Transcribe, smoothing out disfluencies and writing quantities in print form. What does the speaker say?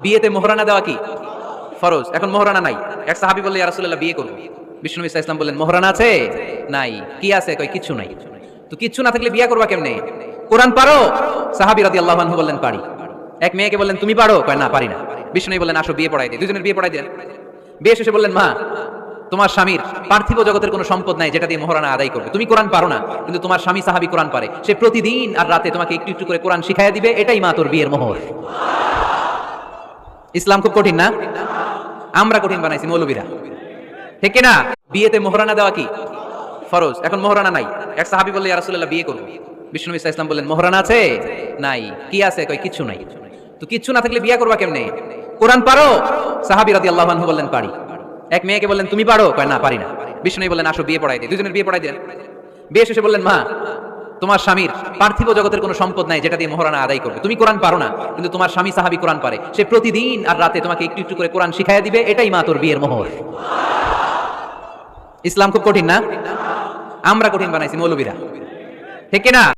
বিয়েতে মোহরানা দেওয়া কি ফরজ। এখন মোহরানা নাই। এক সাহাবী বললেন, ইয়া রাসূলুল্লাহ বিয়ে করব। বিষ্ণু নবী সাল্লাল্লাহু আলাইহি ওয়াসাল্লাম বললেন, মোহরানা আছে? নাই। কি আছে? কয় কিচ্ছু নাই। তো কিচ্ছু না থাকলে বিয়ে করবা কেমনে? কোরআন পারো? সাহাবী রাদিয়াল্লাহু আনহু বললেন, পারি। এক মেয়েকে বললেন, তুমি পারো? কয় না, পারি না। বিষ্ণু নবী বললেন, আসো বিয়ে পড়াই দিই। দুজনের বিয়ে পড়াই দিলেন। বিয়ে শেষে বললেন, মা, তোমার স্বামীর পার্থিব জগতের কোনো সম্পদ নাই যেটা দিয়ে মোহরানা আদায় করবে। তুমি কোরআন পারো না, কিন্তু তোমার স্বামী সাহাবী কোরআন পারে। সে প্রতিদিন আর রাতে তোমাকে একটু একটু করে কোরআন শিখাইয়া দিবে। এটাই মা তোর বিয়ের মোহর। ইসলাম খুব কঠিন না? আমরা কঠিন বানাইছি মৌলবীরা, ঠিক না? বিয়েতে মোহরানা দেওয়া কি ফরজ। এখন মোহরানা নাই। এক সাহাবী বললেন, ইয়া রাসূলুল্লাহ বিয়ে করব। বিষ্ণু নবী সাল্লাল্লাহু আলাইহি ওয়াসাল্লাম বললেন, মোহরানা আছে? নাই। কি আছে? কয় কিচ্ছু নাই। তো কিচ্ছু না থাকলে বিয়ে করবা কেমনে? কোরআন পারো? সাহাবী রাদিয়াল্লাহু আনহু বললেন, পারি। এক মেয়েকে বললেন, তুমি পারো? কয় না, পারি না। বিষ্ণু নবী বললেন, আসো বিয়ে পড়াই দিই। দুজনের বিয়ে পড়াই দিলেন। বিয়ে শেষে বললেন, মা, তোমার স্বামীর পার্থিব জগতের কোনো সম্পদ নাই যেটা দিয়ে মোহরানা আদায় করবে। তুমি কোরআন পারো না, কিন্তু তোমার স্বামী সাহাবী কোরআন পারে। সে প্রতিদিন আর রাতে তোমাকে একটু একটু করে কোরআন শিখাইয়া দিবে। এটাই মা তোর বিয়ের মোহর। ইসলাম খুব কঠিন না? আমরা কঠিন বানাইছি মৌলবীরা, ঠিক না?